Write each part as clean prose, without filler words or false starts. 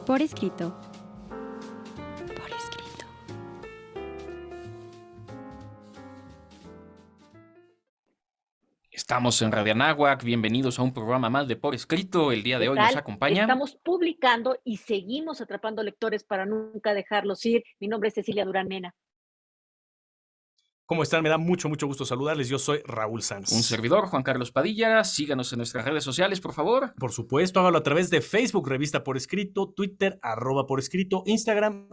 Por escrito. Por escrito. Estamos en Radio Anáhuac, bienvenidos a un programa más de Por Escrito. El día ¿Qué de hoy nos tal? acompaña. Estamos publicando y seguimos atrapando lectores para nunca dejarlos ir. Mi nombre es Cecilia Durán Mena. ¿Cómo están? Me da mucho gusto saludarles. Yo soy Raúl Un Sanz. servidor, Juan Carlos Padilla. Síganos en nuestras redes sociales, por favor. Por supuesto, hágalo a través de Facebook, Revista Por Escrito, Twitter, @Por Escrito, Instagram,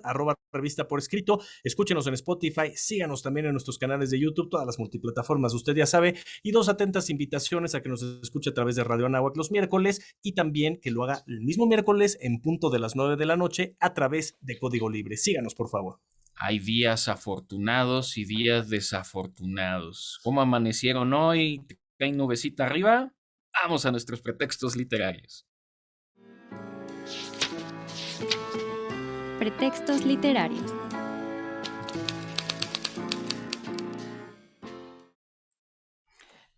@Revista Por Escrito. Escúchenos en Spotify, síganos también en nuestros canales de YouTube, todas las multiplataformas, usted ya sabe. Y dos atentas invitaciones a que nos escuche a través de Radio Anáhuac los miércoles y también que lo haga el mismo miércoles en punto de las 9 de la noche a través de Código Libre. Síganos, por favor. Hay días afortunados y días desafortunados. ¿Cómo amanecieron hoy? ¿Te cae nubecita arriba? Vamos a nuestros pretextos literarios. Pretextos literarios.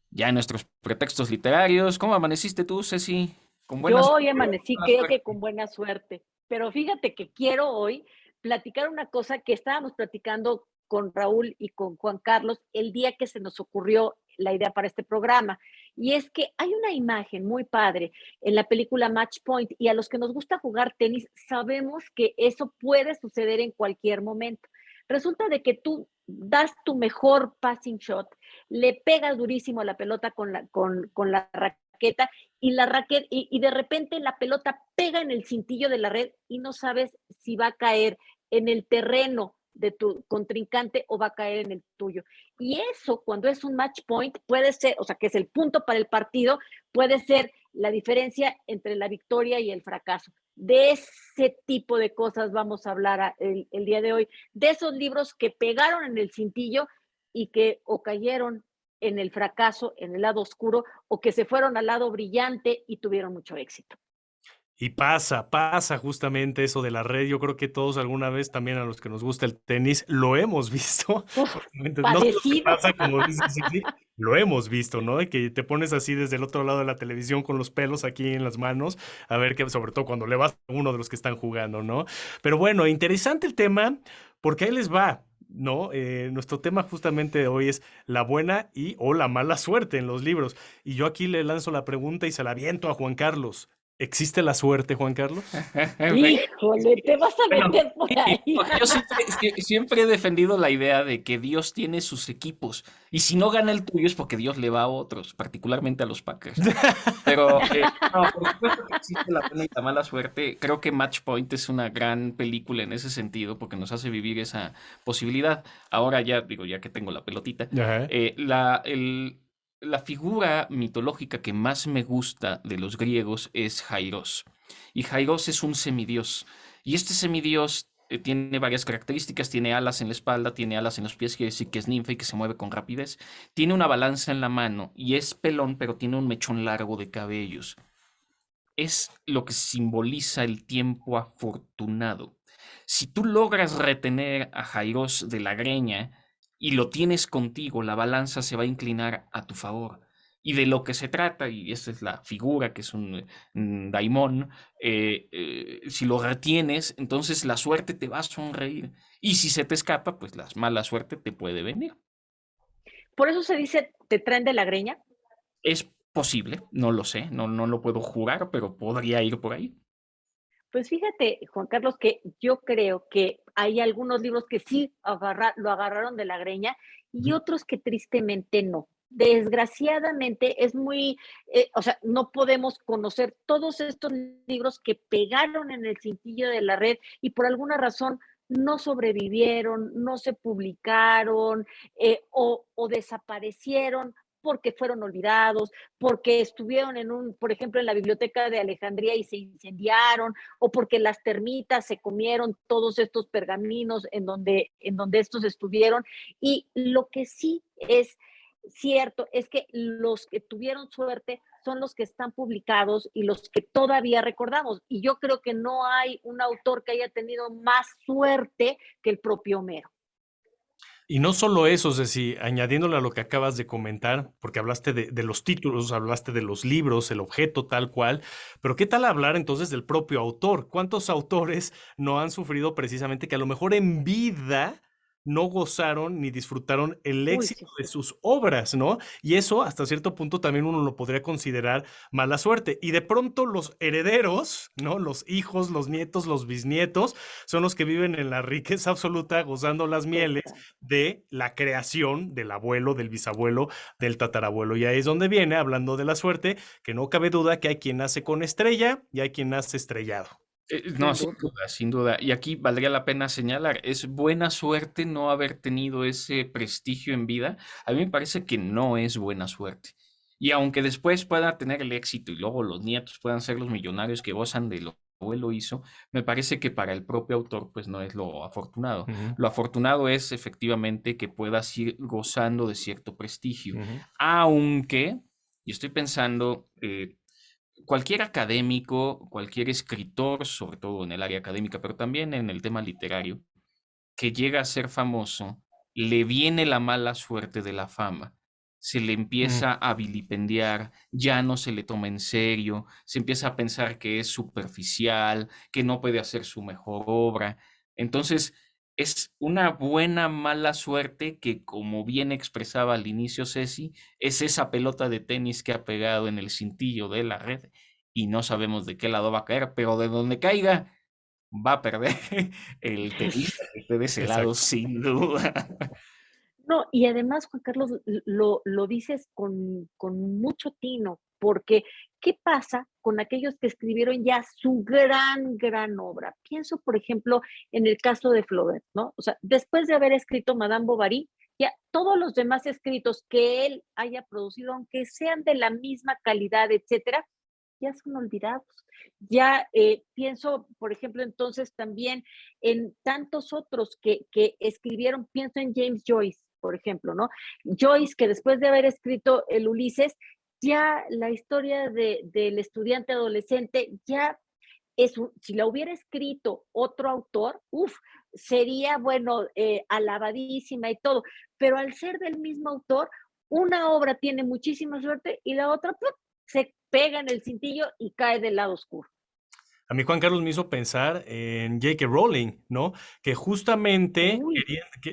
Ya en nuestros pretextos literarios, ¿cómo amaneciste tú, Ceci? ¿Con Yo buena hoy suerte? amanecí, creo que con buena suerte. Pero fíjate que quiero hoy platicar una cosa que estábamos platicando con Raúl y con Juan Carlos el día que se nos ocurrió la idea para este programa. Y es que hay una imagen muy padre en la película Match Point y a los que nos gusta jugar tenis sabemos que eso puede suceder en cualquier momento. Resulta de que tú das tu mejor passing shot, le pegas durísimo a la pelota con la raqueta y y de repente la pelota pega en el cintillo de la red y no sabes si va a caer en el terreno de tu contrincante o va a caer en el tuyo. Y eso, cuando es un match point, puede ser, o sea, que es el punto para el partido, puede ser la diferencia entre la victoria y el fracaso. De ese tipo de cosas vamos a hablar el día de hoy, de esos libros que pegaron en el cintillo y que o cayeron en el fracaso, en el lado oscuro, o que se fueron al lado brillante y tuvieron mucho éxito. Y pasa justamente eso de la red. Yo creo que todos alguna vez, también a los que nos gusta el tenis, lo hemos visto. Uf, No sé lo que padecido. pasa, como dices, sí, lo hemos visto, ¿no? De que te pones así desde el otro lado de la televisión con los pelos aquí en las manos, a ver qué, sobre todo cuando le vas a uno de los que están jugando, ¿no? Pero bueno, interesante el tema, porque ahí les va. ¿No? Nuestro tema justamente de hoy es la buena y o la mala suerte en los libros. Y yo aquí le lanzo la pregunta y se la aviento a Juan Carlos. ¿Existe la suerte, Juan Carlos? Híjole, te vas a Bueno, meter por sí, ahí. porque yo siempre he defendido la idea de que Dios tiene sus equipos y si no gana el tuyo es porque Dios le va a otros, particularmente a los Packers. Pero no, por supuesto que existe la buena y la mala suerte. Creo que Match Point es una gran película en ese sentido porque nos hace vivir esa posibilidad. Ahora ya digo, ya que tengo la pelotita, Ajá. la figura mitológica que más me gusta de los griegos es Jairos. Y Jairos es un semidios. Y este semidios tiene varias características. Tiene alas en la espalda, tiene alas en los pies, quiere decir que es ninfa y que se mueve con rapidez. Tiene una balanza en la mano y es pelón, pero tiene un mechón largo de cabellos. Es lo que simboliza el tiempo afortunado. Si tú logras retener a Jairos de la greña y lo tienes contigo, la balanza se va a inclinar a tu favor. Y de lo que se trata, y esa es la figura que es un daimón, si lo retienes, entonces la suerte te va a sonreír. Y si se te escapa, pues la mala suerte te puede venir. Por eso se dice, te traen de la greña. Es posible, no lo sé, no lo puedo jurar, pero podría ir por ahí. Pues fíjate, Juan Carlos, que yo creo que hay algunos libros que sí lo agarraron de la greña y Ujú. otros que tristemente no. Desgraciadamente es muy, o sea, no podemos conocer todos estos libros que pegaron en el cintillo de la red y por alguna razón no sobrevivieron, no se publicaron o desaparecieron porque fueron olvidados, porque estuvieron por ejemplo, en la biblioteca de Alejandría y se incendiaron, o porque las termitas se comieron todos estos pergaminos en donde estos estuvieron. Y lo que sí es cierto es que los que tuvieron suerte son los que están publicados y los que todavía recordamos. Y yo creo que no hay un autor que haya tenido más suerte que el propio Homero. Y no solo eso, Ceci, añadiéndole a lo que acabas de comentar, porque hablaste de los títulos, hablaste de los libros, el objeto tal cual, pero ¿qué tal hablar entonces del propio autor? ¿Cuántos autores no han sufrido precisamente que a lo mejor en vida no gozaron ni disfrutaron el Uy, éxito sí. de sus obras, ¿no? Y eso hasta cierto punto también uno lo podría considerar mala suerte. Y de pronto los herederos, ¿no? Los hijos, los nietos, los bisnietos, son los que viven en la riqueza absoluta, gozando las mieles Total. de la creación del abuelo, del bisabuelo, del tatarabuelo. Y ahí es donde viene, hablando de la suerte, que no cabe duda que hay quien nace con estrella y hay quien nace estrellado. No, Sin sin duda. duda, sin duda. Y aquí valdría la pena señalar, es buena suerte no haber tenido ese prestigio en vida. A mí me parece que no es buena suerte. Y aunque después pueda tener el éxito y luego los nietos puedan ser los millonarios que gozan de lo que el abuelo hizo, me parece que para el propio autor pues no es lo afortunado. Ujú, Lo afortunado es efectivamente que puedas ir gozando de cierto prestigio. ujú, Aunque, y estoy pensando, cualquier académico, cualquier escritor, sobre todo en el área académica, pero también en el tema literario, que llega a ser famoso, le viene la mala suerte de la fama. Se le ujú. empieza a vilipendiar, ya no se le toma en serio, se empieza a pensar que es superficial, que no puede hacer su mejor obra. Entonces, es una buena mala suerte que, como bien expresaba al inicio Ceci, es esa pelota de tenis que ha pegado en el cintillo de la red y no sabemos de qué lado va a caer, pero de donde caiga va a perder el tenista que esté de ese lado, Exacto. sin duda. No, y además, Juan Carlos, lo dices con mucho tino, porque ¿qué pasa con aquellos que escribieron ya su gran obra? Pienso, por ejemplo, en el caso de Flaubert, ¿no? O sea, después de haber escrito Madame Bovary, ya todos los demás escritos que él haya producido, aunque sean de la misma calidad, etcétera, ya son olvidados. Ya pienso, por ejemplo, entonces también en tantos otros que escribieron, pienso en James Joyce, por ejemplo, ¿no? Joyce, que después de haber escrito el Ulises, ya la historia del estudiante adolescente ya si la hubiera escrito otro autor, uff, sería, bueno, alabadísima y todo, pero al ser del mismo autor, una obra tiene muchísima suerte y la otra ¡pum!, se pega en el cintillo y cae del lado oscuro. A mí Juan Carlos me hizo pensar en J.K. Rowling, ¿no? Que justamente Uy,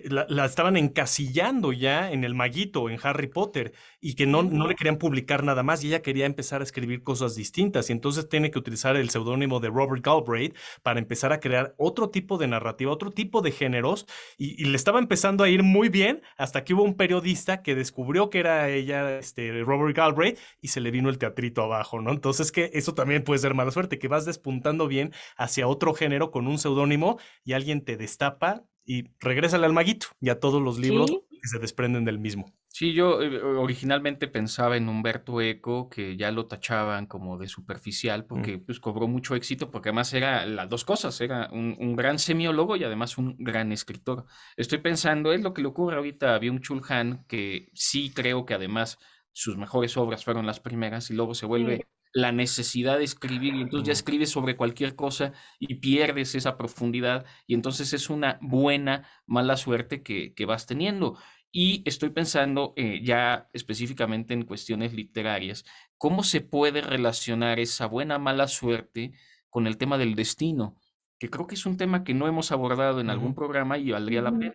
la estaban encasillando ya en el maguito, en Harry Potter, y que no le querían publicar nada más, y ella quería empezar a escribir cosas distintas, y entonces tiene que utilizar el seudónimo de Robert Galbraith para empezar a crear otro tipo de narrativa, otro tipo de géneros, y le estaba empezando a ir muy bien, hasta que hubo un periodista que descubrió que era ella, Robert Galbraith, y se le vino el teatrito abajo, ¿no? Entonces que eso también puede ser mala suerte, que vas despuntando bien hacia otro género con un seudónimo y alguien te destapa y regrésale al maguito y a todos los libros sí, que se desprenden del mismo. Sí, yo originalmente pensaba en Humberto Eco, que ya lo tachaban como de superficial, Mm. porque pues cobró mucho éxito, porque además era las dos cosas, era un gran semiólogo y además un gran escritor. Estoy pensando, es lo que le ocurre ahorita a Byung-Chul Han, que sí creo que además sus mejores obras fueron las primeras y luego se sí, vuelve la necesidad de escribir y entonces ya Mm. escribes sobre cualquier cosa y pierdes esa profundidad y entonces es una buena, mala suerte que vas teniendo. Y estoy pensando ya específicamente en cuestiones literarias, ¿cómo se puede relacionar esa buena mala suerte con el tema del destino? Que creo que es un tema que no hemos abordado en algún Ujú. programa y valdría la ujú, pena.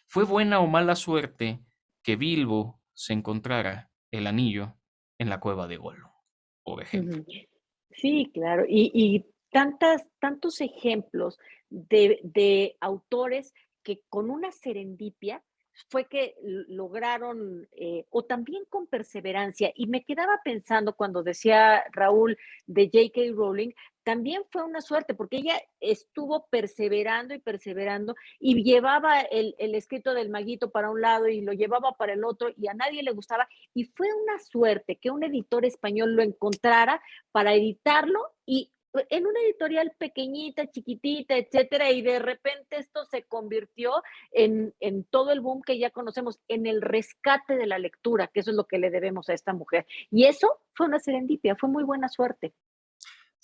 ¿Fue buena o mala suerte que Bilbo se encontrara el anillo en la cueva de Gollum, por ejemplo? ujú. Sí, claro. Y tantos ejemplos de autores que con una serendipia fue que lograron, o también con perseverancia. Y me quedaba pensando cuando decía Raúl de J.K. Rowling, también fue una suerte, porque ella estuvo perseverando y perseverando y llevaba el escrito del maguito para un lado y lo llevaba para el otro y a nadie le gustaba. Y fue una suerte que un editor español lo encontrara para editarlo y en una editorial pequeñita, chiquitita, etcétera, y de repente esto se convirtió en todo el boom que ya conocemos, en el rescate de la lectura, que eso es lo que le debemos a esta mujer. Y eso fue una serendipia, fue muy buena suerte.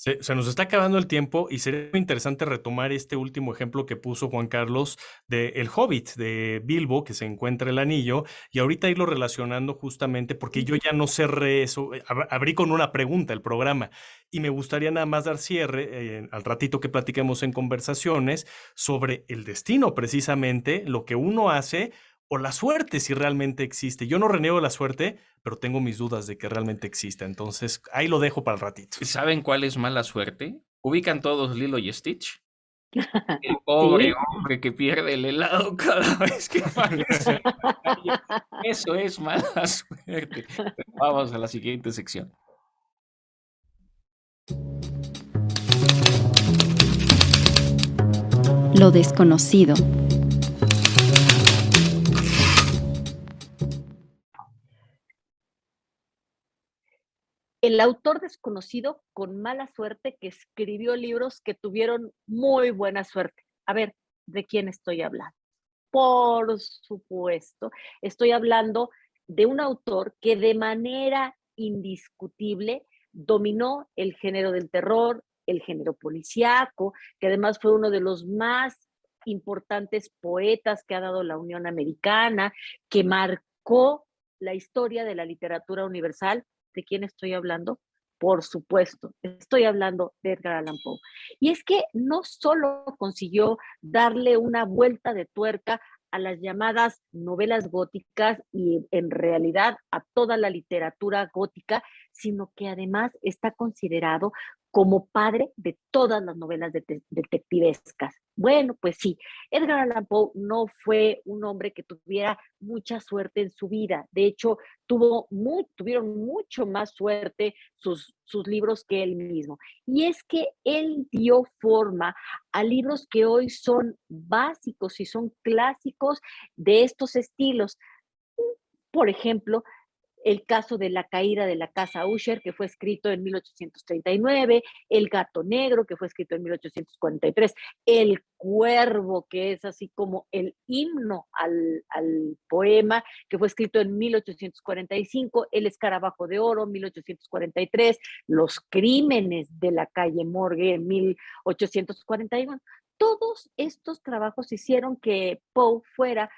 Se nos está acabando el tiempo y sería muy interesante retomar este último ejemplo que puso Juan Carlos de El Hobbit, de Bilbo, que se encuentra el anillo, y ahorita irlo relacionando justamente porque yo ya no cerré eso, abrí con una pregunta el programa y me gustaría nada más dar cierre al ratito que platiquemos en conversaciones sobre el destino, precisamente lo que uno hace o la suerte si realmente existe. Yo no reniego la suerte, pero tengo mis dudas de que realmente exista. Entonces, ahí lo dejo para el ratito. ¿Saben cuál es mala suerte? ¿Ubican todos Lilo y Stitch? El pobre Sí. hombre que pierde el helado cada vez que aparece en pantalla. Eso es mala suerte. Pero vamos a la siguiente sección. Lo desconocido. El autor desconocido con mala suerte que escribió libros que tuvieron muy buena suerte. A ver, ¿de quién estoy hablando? Por supuesto, estoy hablando de un autor que de manera indiscutible dominó el género del terror, el género policíaco, que además fue uno de los más importantes poetas que ha dado la Unión Americana, que marcó la historia de la literatura universal. ¿De quién estoy hablando? Por supuesto, estoy hablando de Edgar Allan Poe. Y es que no solo consiguió darle una vuelta de tuerca a las llamadas novelas góticas y en realidad a toda la literatura gótica, sino que además está considerado como padre de todas las novelas detectivescas. Bueno, pues sí, Edgar Allan Poe no fue un hombre que tuviera mucha suerte en su vida. De hecho, tuvieron mucho más suerte sus libros que él mismo. Y es que él dio forma a libros que hoy son básicos y son clásicos de estos estilos. Por ejemplo, el caso de la caída de la casa Usher, que fue escrito en 1839, El gato negro, que fue escrito en 1843, El cuervo, que es así como el himno al poema, que fue escrito en 1845, El escarabajo de oro, 1843, Los crímenes de la calle Morgue, en 1841. Todos estos trabajos hicieron que Poe fuera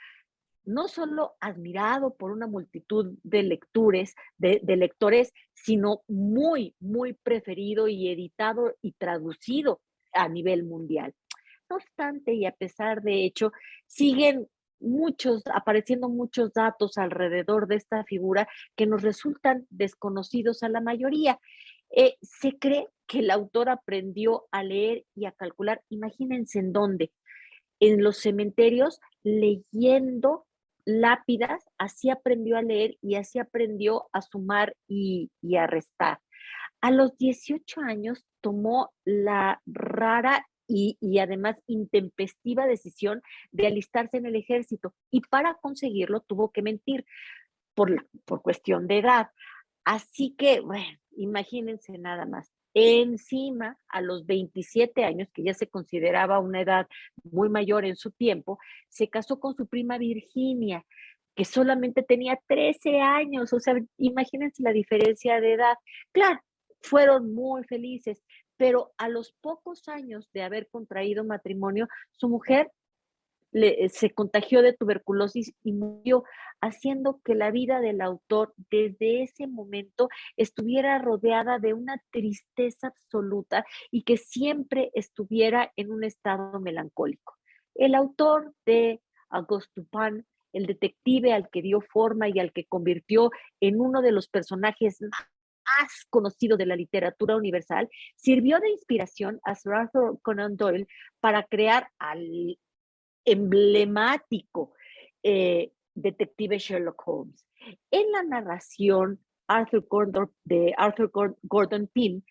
no solo admirado por una multitud de lectores, sino muy, muy preferido y editado y traducido a nivel mundial. No obstante, y a pesar de hecho, siguen apareciendo muchos datos alrededor de esta figura que nos resultan desconocidos a la mayoría. Se cree que el autor aprendió a leer y a calcular, imagínense en dónde, en los cementerios leyendo lápidas, así aprendió a leer y así aprendió a sumar y a restar. A los 18 años tomó la rara y además intempestiva decisión de alistarse en el ejército y para conseguirlo tuvo que mentir por cuestión de edad. Así que, bueno, imagínense nada más. Encima, a los 27 años, que ya se consideraba una edad muy mayor en su tiempo, se casó con su prima Virginia, que solamente tenía 13 años. O sea, imagínense la diferencia de edad. Claro, fueron muy felices, pero a los pocos años de haber contraído matrimonio, su mujer se contagió de tuberculosis y murió, haciendo que la vida del autor desde ese momento estuviera rodeada de una tristeza absoluta y que siempre estuviera en un estado melancólico. El autor de Auguste Dupin, el detective al que dio forma y al que convirtió en uno de los personajes más conocidos de la literatura universal, sirvió de inspiración a Sir Arthur Conan Doyle para crear al emblemático detective Sherlock Holmes. En la narración de Arthur Gordon Pym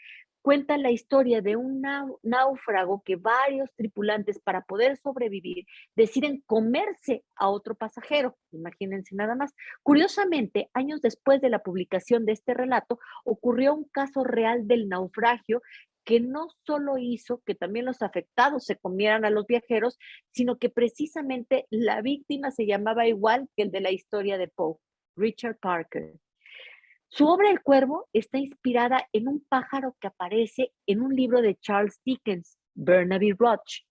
cuenta la historia de un náufrago que varios tripulantes para poder sobrevivir deciden comerse a otro pasajero. Imagínense nada más. Curiosamente, años después de la publicación de este relato, ocurrió un caso real del naufragio que no solo hizo que también los afectados se comieran a los viajeros, sino que precisamente la víctima se llamaba igual que el de la historia de Poe, Richard Parker. Su obra El Cuervo está inspirada en un pájaro que aparece en un libro de Charles Dickens, Burnaby Rudge.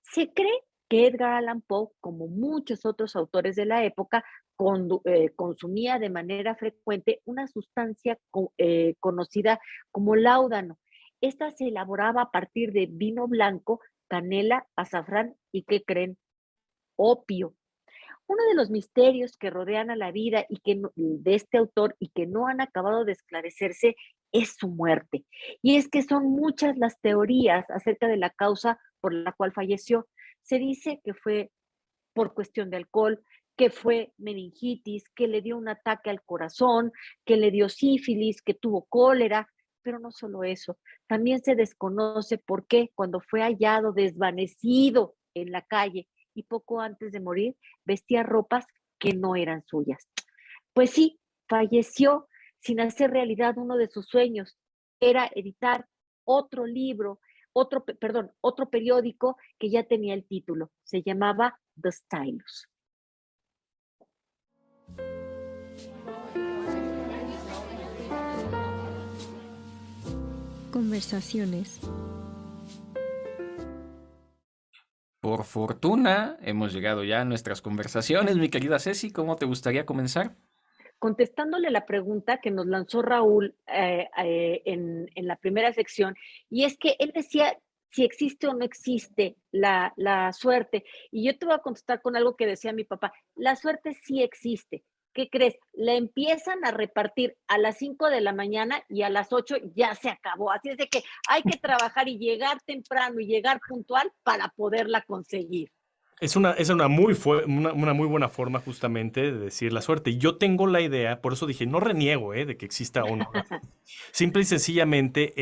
Se cree que Edgar Allan Poe, como muchos otros autores de la época, consumía de manera frecuente una sustancia conocida como láudano. Esta se elaboraba a partir de vino blanco, canela, azafrán y, ¿qué creen? Opio. Uno de los misterios que rodean a la vida de este autor y que no han acabado de esclarecerse es su muerte. Y es que son muchas las teorías acerca de la causa por la cual falleció. Se dice que fue por cuestión de alcohol, que fue meningitis, que le dio un ataque al corazón, que le dio sífilis, que tuvo cólera, pero no solo eso. También se desconoce por qué cuando fue hallado desvanecido en la calle y poco antes de morir vestía ropas que no eran suyas. Pues sí, falleció sin hacer realidad uno de sus sueños, era editar otro libro, otro periódico que ya tenía el título, se llamaba The Stylus. Conversaciones. Por fortuna, hemos llegado ya a nuestras conversaciones. Mi querida Ceci, ¿cómo te gustaría comenzar? Contestándole la pregunta que nos lanzó Raúl en la primera sección, y es que él decía si existe o no existe la suerte. Y yo te voy a contestar con algo que decía mi papá. La suerte sí existe. ¿Qué crees? La empiezan a repartir a las 5 de la mañana y a las 8 ya se acabó. Así es de que hay que trabajar y llegar temprano y llegar puntual para poderla conseguir. Es una una muy buena forma justamente de decir la suerte. Yo tengo la idea, por eso dije, no reniego, de que exista o no la suerte. Simple y sencillamente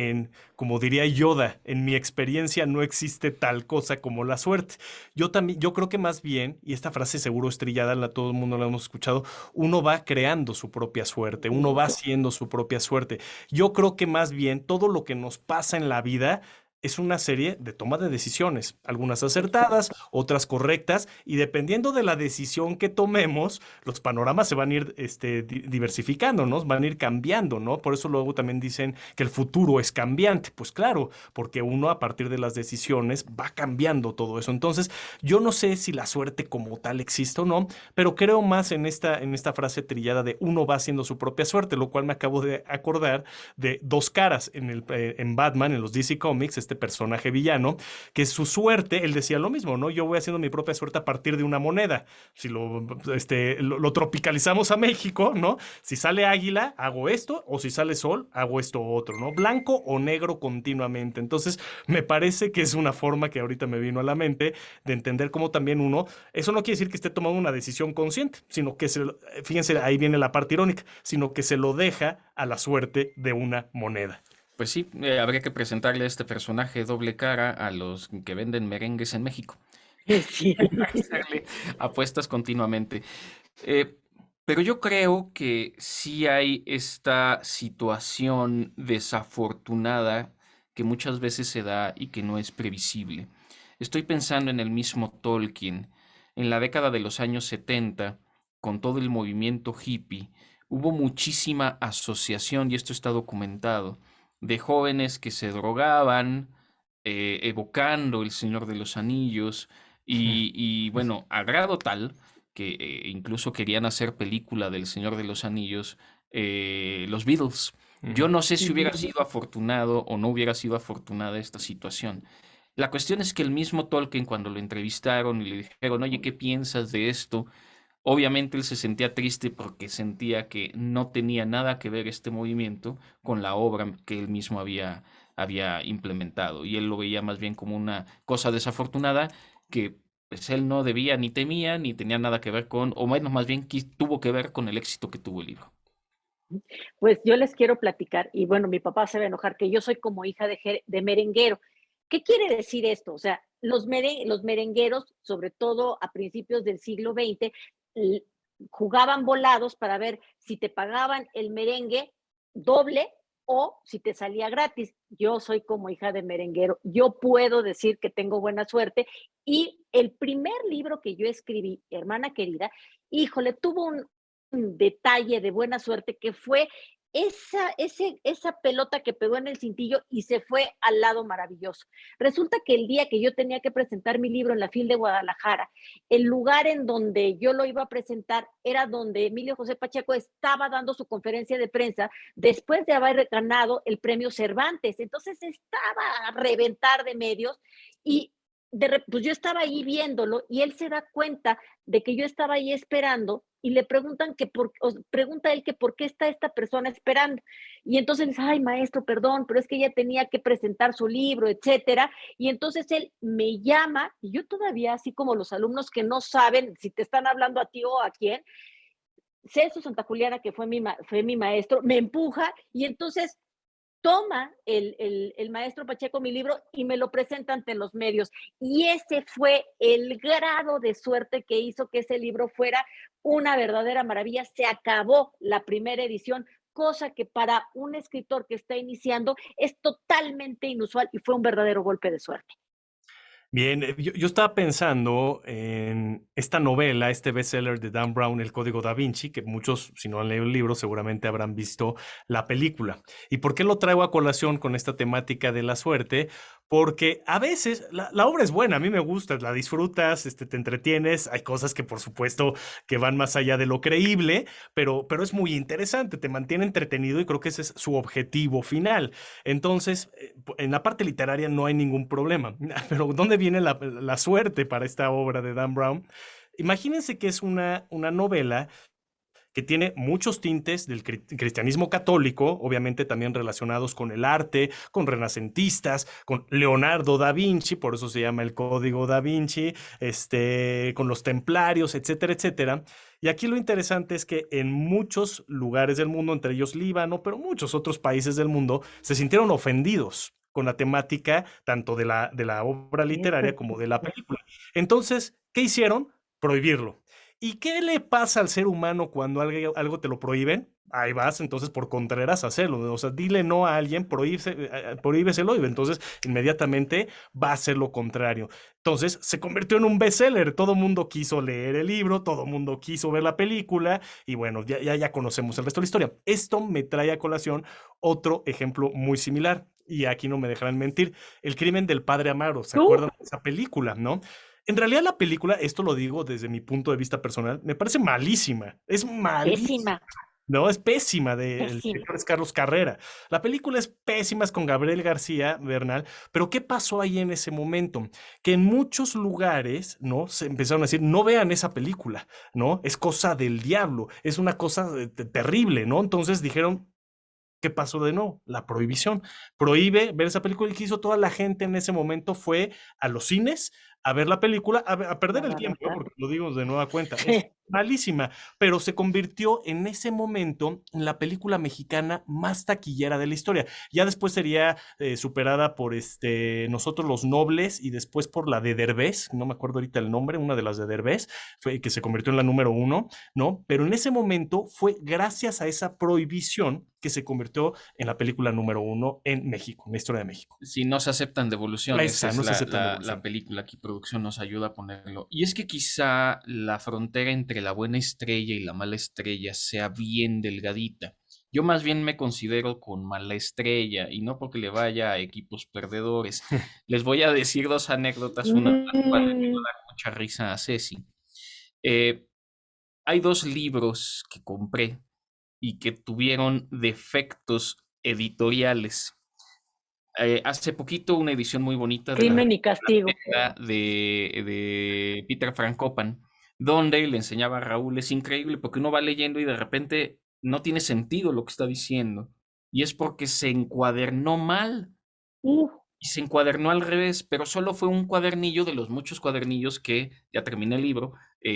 como diría Yoda, en mi experiencia no existe tal cosa como la suerte. Yo creo que más bien, y esta frase seguro es trillada, todo el mundo la hemos escuchado, uno va creando su propia suerte, uno va haciendo su propia suerte. Yo creo que más bien todo lo que nos pasa en la vida es una serie de toma de decisiones, algunas acertadas, otras correctas, y dependiendo de la decisión que tomemos, los panoramas se van a ir diversificando, ¿no? Van a ir cambiando, ¿no? Por eso luego también dicen que el futuro es cambiante. Pues claro, porque uno a partir de las decisiones va cambiando todo eso. Entonces, yo no sé si la suerte como tal existe o no, pero creo más en esta frase trillada de uno va haciendo su propia suerte, lo cual me acabo de acordar de Dos Caras en Batman, en los DC Comics, este personaje villano, que su suerte, él decía lo mismo, ¿no? Yo voy haciendo mi propia suerte a partir de una moneda. Si lo tropicalizamos a México, ¿no? Si sale águila, hago esto, o si sale sol, hago esto otro, ¿no? Blanco o negro continuamente. Entonces, me parece que es una forma que ahorita me vino a la mente de entender cómo también eso no quiere decir que esté tomando una decisión consciente, sino que fíjense, ahí viene la parte irónica, sino que se lo deja a la suerte de una moneda. Pues sí, habría que presentarle a este personaje doble cara a los que venden merengues en México. Sí. Hacerle apuestas continuamente. Eh, pero yo creo que sí hay esta situación desafortunada que muchas veces se da y que no es previsible. Estoy pensando en el mismo Tolkien. En la década de los años 70, con todo el movimiento hippie, hubo muchísima asociación, y esto está documentado, de jóvenes que se drogaban, evocando El Señor de los Anillos, y bueno, a grado tal que incluso querían hacer película del Señor de los Anillos, los Beatles. Yo no sé si hubiera sido afortunado o no hubiera sido afortunada esta situación. La cuestión es que el mismo Tolkien, cuando lo entrevistaron y le dijeron, oye, ¿qué piensas de esto? Obviamente él se sentía triste porque sentía que no tenía nada que ver este movimiento con la obra que él mismo había implementado. Y él lo veía más bien como una cosa desafortunada que pues él no debía ni temía ni tenía nada que ver con, o bueno, más bien tuvo que ver con el éxito que tuvo el libro. Pues yo les quiero platicar, y bueno, mi papá se va a enojar, que yo soy como hija de merenguero. ¿Qué quiere decir esto? O sea, los merengueros, sobre todo a principios del siglo XX, jugaban volados para ver si te pagaban el merengue doble o si te salía gratis. Yo soy como hija de merenguero, yo puedo decir que tengo buena suerte, y el primer libro que yo escribí, Hermana Querida, híjole, tuvo un detalle de buena suerte que fue esa pelota que pegó en el cintillo y se fue al lado maravilloso. Resulta que el día que yo tenía que presentar mi libro en la FIL de Guadalajara, el lugar en donde yo lo iba a presentar era donde Emilio José Pacheco estaba dando su conferencia de prensa después de haber ganado el premio Cervantes. Entonces estaba a reventar de medios y pues yo estaba ahí viéndolo y él se da cuenta de que yo estaba ahí esperando y le preguntan pregunta él que por qué está esta persona esperando. Y entonces dice, ay, maestro, perdón, pero es que ella tenía que presentar su libro, etcétera. Y entonces él me llama y yo todavía, así como los alumnos que no saben si te están hablando a ti o a quién, Celso Santa Juliana, que fue mi maestro, me empuja y entonces toma el maestro Pacheco mi libro y me lo presenta ante los medios. Y ese fue el grado de suerte que hizo que ese libro fuera una verdadera maravilla. Se acabó la primera edición, cosa que para un escritor que está iniciando es totalmente inusual y fue un verdadero golpe de suerte. Bien, yo estaba pensando en esta novela, este bestseller de Dan Brown, El Código Da Vinci, que muchos, si no han leído el libro, seguramente habrán visto la película. ¿Y por qué lo traigo a colación con esta temática de la suerte? Porque a veces la obra es buena, a mí me gusta, la disfrutas, te entretienes, hay cosas que por supuesto que van más allá de lo creíble, pero es muy interesante, te mantiene entretenido y creo que ese es su objetivo final. Entonces, en la parte literaria no hay ningún problema, pero ¿dónde viene la suerte para esta obra de Dan Brown? Imagínense que es una novela que tiene muchos tintes del cristianismo católico, obviamente también relacionados con el arte, con renacentistas, con Leonardo da Vinci, por eso se llama el Código da Vinci, con los templarios, etcétera, etcétera. Y aquí lo interesante es que en muchos lugares del mundo, entre ellos Líbano, pero muchos otros países del mundo, se sintieron ofendidos con la temática tanto de la obra literaria como de la película. Entonces, ¿qué hicieron? Prohibirlo. ¿Y qué le pasa al ser humano cuando algo te lo prohíben? Ahí vas, entonces, por Contreras a hacerlo. O sea, dile no a alguien, prohíbeselo, y entonces inmediatamente va a hacer lo contrario. Entonces, se convirtió en un bestseller. Todo el mundo quiso leer el libro, todo el mundo quiso ver la película, y bueno, ya conocemos el resto de la historia. Esto me trae a colación otro ejemplo muy similar, y aquí no me dejarán mentir. El crimen del padre Amaro. ¿Se acuerdan de esa película, no? En realidad la película, esto lo digo desde mi punto de vista personal, me parece malísima. Es malísima. Pésima. No, es pésima. El Pésima. director es Carlos Carrera. La película es pésima, es con Gabriel García Bernal. Pero ¿qué pasó ahí en ese momento? Que en muchos lugares, ¿no? Se empezaron a decir, no vean esa película, ¿no? Es cosa del diablo, es una cosa terrible, ¿no? Entonces dijeron, ¿qué pasó de nuevo? La prohibición. Prohíbe ver esa película, y que hizo toda la gente en ese momento fue a los cines a ver la película, a perder el tiempo, porque lo digo de nueva cuenta. Es malísima, pero se convirtió en ese momento en la película mexicana más taquillera de la historia. Ya después sería superada por Nosotros los Nobles, y después por la de Derbez, no me acuerdo ahorita el nombre, una de las de Derbez, que se convirtió en la número 1, ¿no? Pero en ese momento fue gracias a esa prohibición que se convirtió en la película número 1 en México, en la historia de México. Si no se aceptan devoluciones, Esa, no se aceptan la devoluciones. película, aquí producción nos ayuda a ponerlo. Y es que quizá la frontera entre la buena estrella y la mala estrella sea bien delgadita. Yo más bien me considero con mala estrella, y no porque le vaya a equipos perdedores. Les voy a decir dos anécdotas, una de las cuales me va a dar mucha risa a Ceci. Hay dos libros que compré y que tuvieron defectos editoriales. Hace poquito una edición muy bonita de Crimen y Castigo de Peter Frank Copan, donde le enseñaba a Raúl, es increíble porque uno va leyendo y de repente no tiene sentido lo que está diciendo, y es porque se encuadernó mal y se encuadernó al revés, pero solo fue un cuadernillo de los muchos cuadernillos que, ya terminé el libro,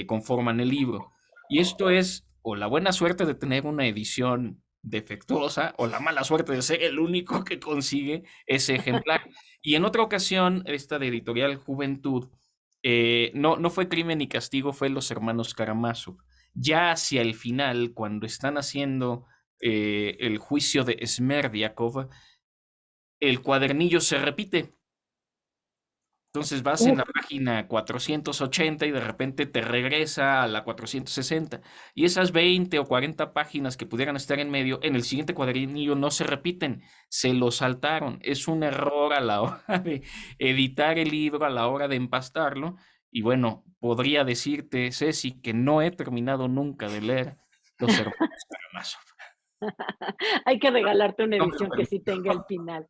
conforman el libro. Y esto es o la buena suerte de tener una edición defectuosa o la mala suerte de ser el único que consigue ese ejemplar. Y en otra ocasión, esta de Editorial Juventud, no fue Crimen y Castigo, fue Los Hermanos Karamazov. Ya hacia el final, cuando están haciendo el juicio de Smerdiakov, el cuadernillo se repite. Entonces vas en Uf, la página 480 y de repente te regresa a la 460. Y esas 20 o 40 páginas que pudieran estar en medio, en el siguiente cuadernillo no se repiten, se lo saltaron. Es un error a la hora de editar el libro, a la hora de empastarlo. Y bueno, podría decirte, Ceci, que no he terminado nunca de leer Los Hermanos Karamazov. hay que regalarte una No me lo edición que sí permito. tenga el final.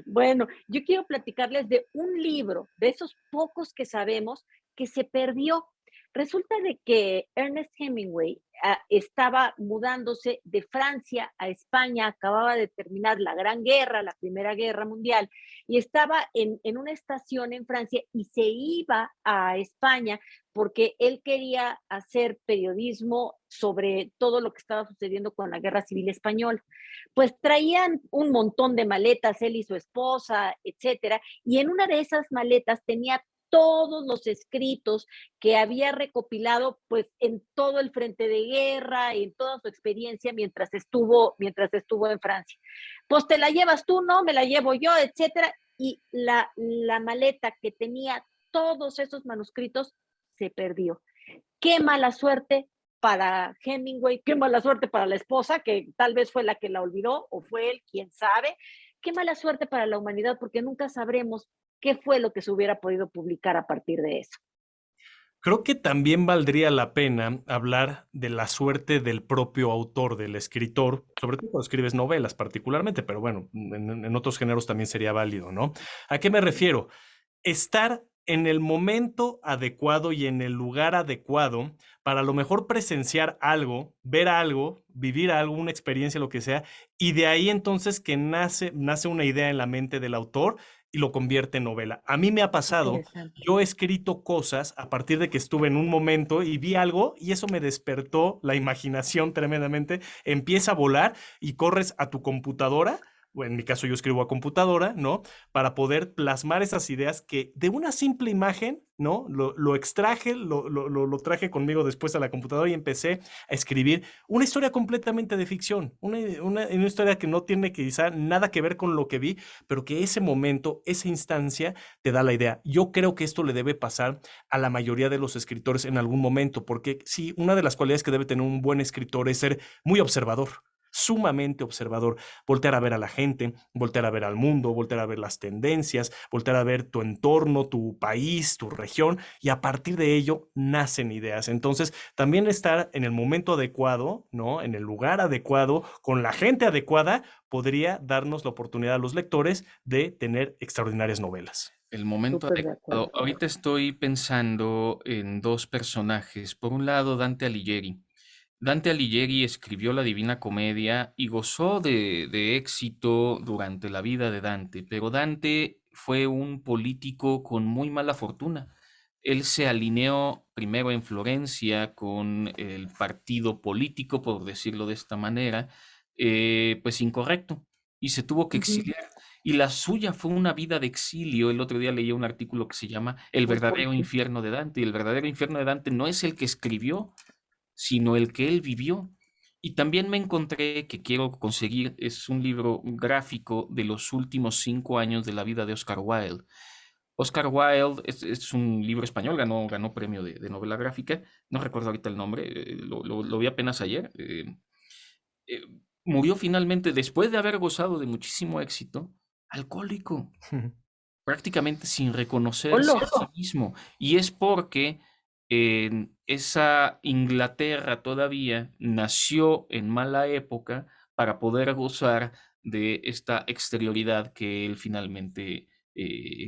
Bueno, yo quiero platicarles de un libro, de esos pocos que sabemos que se perdió. Resulta de que Ernest Hemingway estaba mudándose de Francia a España, acababa de terminar la Gran Guerra, la Primera Guerra Mundial, y estaba en una estación en Francia y se iba a España porque él quería hacer periodismo sobre todo lo que estaba sucediendo con la Guerra Civil Española. Pues traían un montón de maletas, él y su esposa, etcétera, y en una de esas maletas tenía todos los escritos que había recopilado pues en todo el frente de guerra, en toda su experiencia mientras estuvo en Francia. Pues te la llevas tú, no, me la llevo yo, etcétera, y la maleta que tenía todos esos manuscritos se perdió. Qué mala suerte para Hemingway, qué mala suerte para la esposa, que tal vez fue la que la olvidó, o fue él, quién sabe. Qué mala suerte para la humanidad, porque nunca sabremos qué fue lo que se hubiera podido publicar a partir de eso. Creo que también valdría la pena hablar de la suerte del propio autor, del escritor, sobre todo cuando escribes novelas particularmente, pero bueno, en otros géneros también sería válido, ¿no? ¿A qué me refiero? Estar en el momento adecuado y en el lugar adecuado para a lo mejor presenciar algo, ver algo, vivir algo, una experiencia, lo que sea, y de ahí entonces que nace una idea en la mente del autor y lo convierte en novela. A mí me ha pasado, Interesante. yo he escrito cosas a partir de que estuve en un momento y vi algo y eso me despertó la imaginación tremendamente, empieza a volar y corres a tu computadora. Bueno, en mi caso yo escribo a computadora, ¿no? Para poder plasmar esas ideas que de una simple imagen, ¿no? Lo extraje, lo traje conmigo después a la computadora y empecé a escribir una historia completamente de ficción, una historia que no tiene quizá nada que ver con lo que vi, pero que ese momento, esa instancia te da la idea. Yo creo que esto le debe pasar a la mayoría de los escritores en algún momento, porque sí, una de las cualidades que debe tener un buen escritor es ser muy observador, sumamente observador, voltear a ver a la gente, voltear a ver al mundo, voltear a ver las tendencias, voltear a ver tu entorno, tu país, tu región, y a partir de ello nacen ideas. Entonces, también estar en el momento adecuado, ¿no? En el lugar adecuado, con la gente adecuada, podría darnos la oportunidad a los lectores de tener extraordinarias novelas. El momento Súper de adecuado. acuerdo. Ahorita estoy pensando en dos personajes. Por un lado, Dante Alighieri. Dante Alighieri escribió la Divina Comedia y gozó de éxito durante la vida de Dante, pero Dante fue un político con muy mala fortuna. Él se alineó primero en Florencia con el partido político, por decirlo de esta manera, pues incorrecto, y se tuvo que Ujú. exiliar. Y la suya fue una vida de exilio. El otro día leí un artículo que se llama El Uy, verdadero pobrecito. infierno de Dante, y el verdadero infierno de Dante no es el que escribió, sino el que él vivió. Y también me encontré que quiero conseguir, es un libro gráfico de los últimos 5 años de la vida de Oscar Wilde. Oscar Wilde es un libro español, ganó premio de novela gráfica, no recuerdo ahorita el nombre, lo vi apenas ayer. Eh, Murió finalmente, después de haber gozado de muchísimo éxito, alcohólico, prácticamente sin reconocerse Hola. a sí mismo. Y es porque en esa Inglaterra todavía nació en mala época para poder gozar de esta exterioridad que él finalmente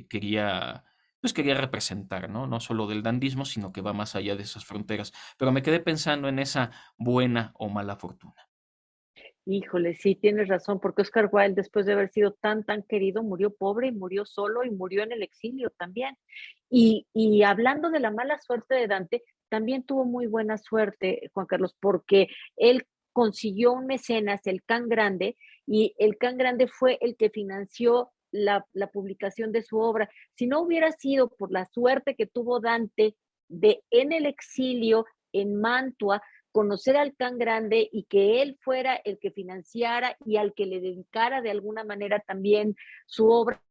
quería, pues quería representar, ¿no? No solo del dandismo, sino que va más allá de esas fronteras. Pero me quedé pensando en esa buena o mala fortuna. Híjole, sí, tienes razón, porque Oscar Wilde, después de haber sido tan querido, murió pobre y murió solo y murió en el exilio también. Y hablando de la mala suerte de Dante, también tuvo muy buena suerte, Juan Carlos, porque él consiguió un mecenas, el Can Grande, y el Can Grande fue el que financió la publicación de su obra. Si no hubiera sido por la suerte que tuvo Dante de en el exilio, en Mantua, conocer al Can Grande y que él fuera el que financiara y al que le dedicara de alguna manera también su obra,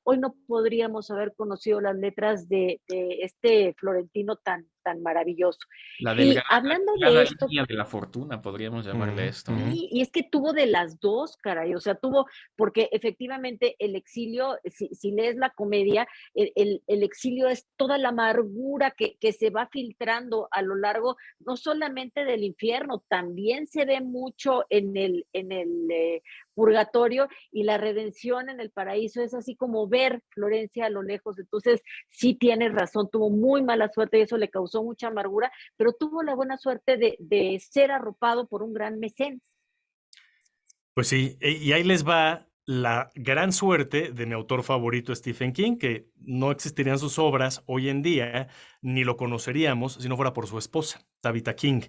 hoy no podríamos haber conocido las letras de este florentino tan maravilloso. La Y delgada, hablando de delgada esto, línea de la fortuna, podríamos llamarle a Ujú, esto, ¿no? ujú. sí, y es que tuvo de las dos, caray, o sea, tuvo, porque efectivamente el exilio, si lees la comedia, el exilio es toda la amargura que se va filtrando a lo largo, no solamente del infierno, también se ve mucho en el purgatorio, y la redención en el paraíso es así como ver Florencia a lo lejos. Entonces, sí tienes razón, tuvo muy mala suerte y eso le causó mucha amargura, pero tuvo la buena suerte de ser arropado por un gran mecenas. Pues sí, y ahí les va la gran suerte de mi autor favorito, Stephen King, que no existirían sus obras hoy en día, ni lo conoceríamos si no fuera por su esposa, Tabitha King.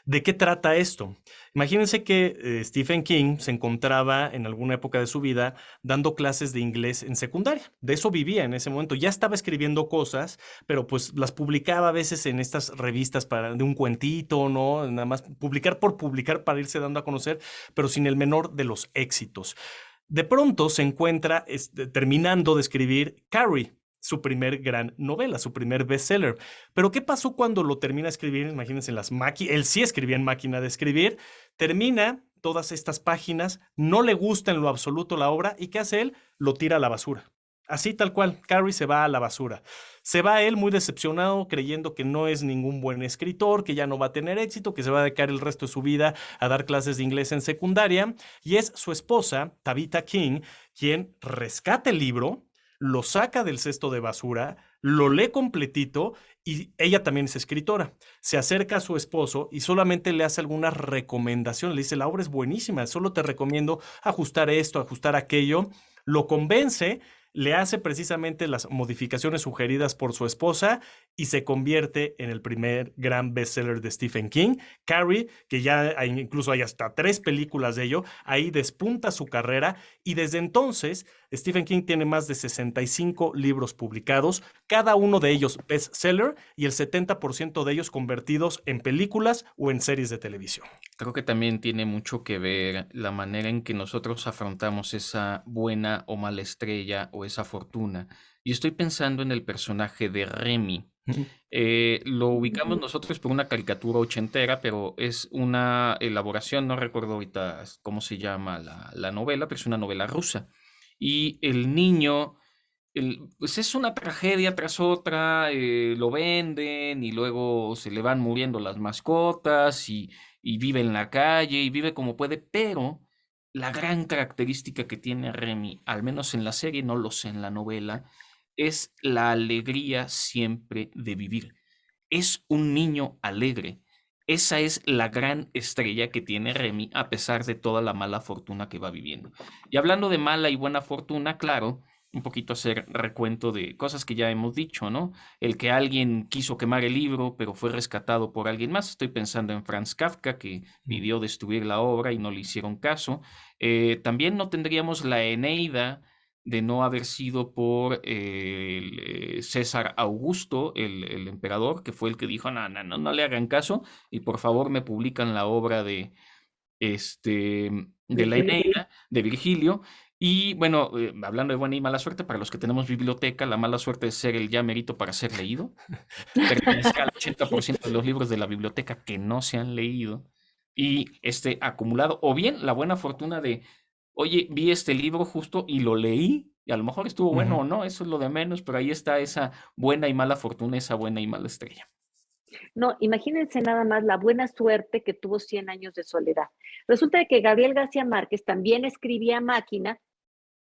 ¿De qué trata esto? Imagínense que Stephen King se encontraba en alguna época de su vida dando clases de inglés en secundaria. De eso vivía en ese momento. Ya estaba escribiendo cosas, pero pues las publicaba a veces en estas revistas de un cuentito, ¿no? Nada más publicar por publicar para irse dando a conocer, pero sin el menor de los éxitos. De pronto se encuentra terminando de escribir Carrie, su primer gran novela, su primer bestseller. Pero ¿qué pasó cuando lo termina de escribir? Imagínense, él sí escribía en máquina de escribir, termina todas estas páginas, no le gusta en lo absoluto la obra, ¿y qué hace él? Lo tira a la basura. Así tal cual, Carrie se va a la basura. Se va él muy decepcionado, creyendo que no es ningún buen escritor, que ya no va a tener éxito, que se va a dedicar el resto de su vida a dar clases de inglés en secundaria. Y es su esposa, Tabitha King, quien rescata el libro, lo saca del cesto de basura, lo lee completito, y ella también es escritora. Se acerca a su esposo y solamente le hace algunas recomendaciones. Le dice, la obra es buenísima, solo te recomiendo ajustar esto, ajustar aquello. Lo convence, le hace precisamente las modificaciones sugeridas por su esposa y se convierte en el primer gran bestseller de Stephen King. Carrie, que ya incluso hay hasta 3 películas de ello, ahí despunta su carrera, y desde entonces Stephen King tiene más de 65 libros publicados, cada uno de ellos bestseller, y el 70% de ellos convertidos en películas o en series de televisión. Creo que también tiene mucho que ver la manera en que nosotros afrontamos esa buena o mala estrella o esa fortuna. Y estoy pensando en el personaje de Remy. Lo ubicamos nosotros por una caricatura ochentera, pero es una elaboración, no recuerdo ahorita cómo se llama la novela, pero es una novela rusa. Y el niño, pues es una tragedia tras otra, lo venden y luego se le van muriendo las mascotas y vive en la calle y vive como puede, pero la gran característica que tiene Remy, al menos en la serie, no lo sé en la novela, es la alegría siempre de vivir. Es un niño alegre. Esa es la gran estrella que tiene Remy a pesar de toda la mala fortuna que va viviendo. Y hablando de mala y buena fortuna, claro, un poquito hacer recuento de cosas que ya hemos dicho, ¿no? El que alguien quiso quemar el libro, pero fue rescatado por alguien más. Estoy pensando en Franz Kafka, que pidió destruir la obra y no le hicieron caso. También no tendríamos la Eneida de no haber sido por César Augusto, el emperador, que fue el que dijo, no le hagan caso y por favor me publican la obra de la Virgilio. Eneida, de Virgilio. Y bueno, hablando de buena y mala suerte, para los que tenemos biblioteca, la mala suerte es ser el ya merito para ser leído. Pertenezca al 80% de los libros de la biblioteca que no se han leído y acumulado, o bien la buena fortuna de, oye, vi este libro justo y lo leí, y a lo mejor estuvo bueno o no, eso es lo de menos, pero ahí está esa buena y mala fortuna, esa buena y mala estrella. No, imagínense nada más la buena suerte que tuvo 100 años de soledad. Resulta que Gabriel García Márquez también escribía a máquina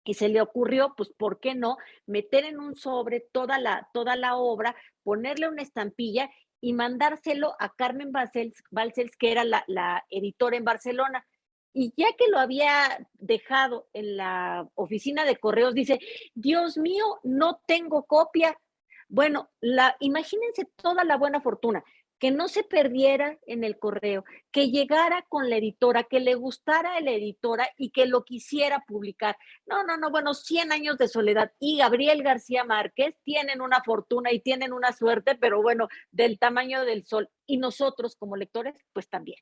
y se le ocurrió, pues, ¿por qué no meter en un sobre toda la obra, ponerle una estampilla y mandárselo a Carmen Balcells, que era la editora en Barcelona? Y ya que lo había dejado en la oficina de correos, dice, Dios mío, no tengo copia. Bueno, imagínense toda la buena fortuna, que no se perdiera en el correo, que llegara con la editora, que le gustara a la editora y que lo quisiera publicar. No, no, no, bueno, 100 años de soledad y Gabriel García Márquez tienen una fortuna y tienen una suerte, pero bueno, del tamaño del sol. Y nosotros como lectores, pues también.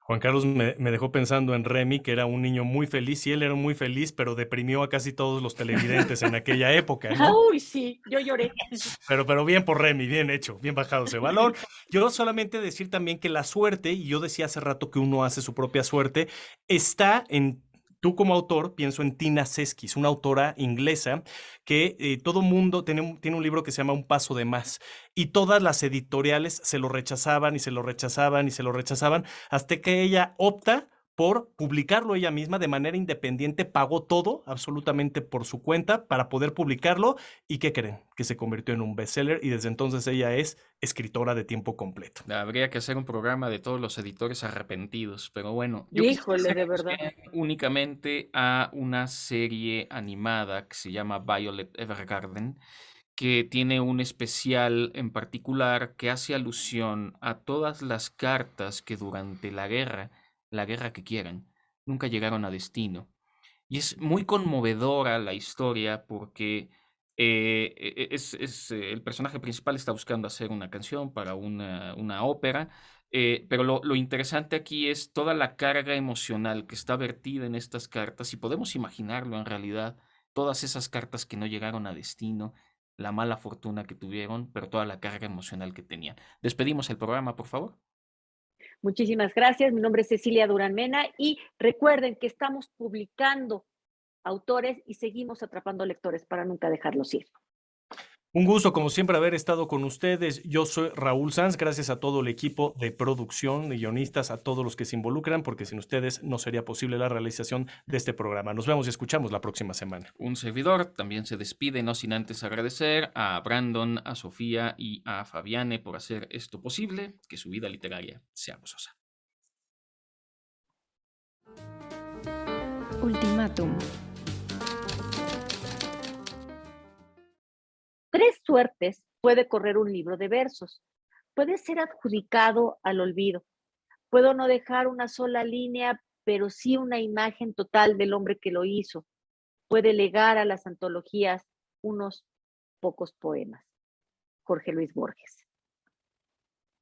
Juan Carlos me dejó pensando en Remy, que era un niño muy feliz, y él era muy feliz, pero deprimió a casi todos los televidentes en aquella época, ¿no? Uy, sí, yo lloré. Pero bien por Remy, bien hecho, bien bajado ese valor. Yo solamente decir también que la suerte, y yo decía hace rato que uno hace su propia suerte, está en... Tú como autor, pienso en Tina Seskis, una autora inglesa que todo mundo tiene un libro que se llama Un paso de más, y todas las editoriales se lo rechazaban y se lo rechazaban y se lo rechazaban, hasta que ella opta por publicarlo ella misma de manera independiente, pagó todo absolutamente por su cuenta para poder publicarlo. ¿Y qué creen? Que se convirtió en un bestseller, y desde entonces ella es escritora de tiempo completo. Habría que hacer un programa de todos los editores arrepentidos, pero bueno, yo quisiera Híjole, hacer de alusión verdad. únicamente a una serie animada que se llama Violet Evergarden, que tiene un especial en particular que hace alusión a todas las cartas que durante la guerra que quieran, nunca llegaron a destino. Y es muy conmovedora la historia porque el personaje principal está buscando hacer una canción para una ópera, pero lo interesante aquí es toda la carga emocional que está vertida en estas cartas, y podemos imaginarlo en realidad, todas esas cartas que no llegaron a destino, la mala fortuna que tuvieron, pero toda la carga emocional que tenían. Despedimos el programa, por favor. Muchísimas gracias. Mi nombre es Cecilia Durán Mena y recuerden que estamos publicando autores y seguimos atrapando lectores para nunca dejarlos ir. Un gusto, como siempre, haber estado con ustedes. Yo soy Raúl Sanz. Gracias a todo el equipo de producción, de guionistas, a todos los que se involucran, porque sin ustedes no sería posible la realización de este programa. Nos vemos y escuchamos la próxima semana. Un servidor también se despide, no sin antes agradecer a Brandon, a Sofía y a Fabiane por hacer esto posible, que su vida literaria sea gozosa. Ultimátum. 3 suertes puede correr un libro de versos. Puede ser adjudicado al olvido. Puedo no dejar una sola línea, pero sí una imagen total del hombre que lo hizo. Puede legar a las antologías unos pocos poemas. Jorge Luis Borges.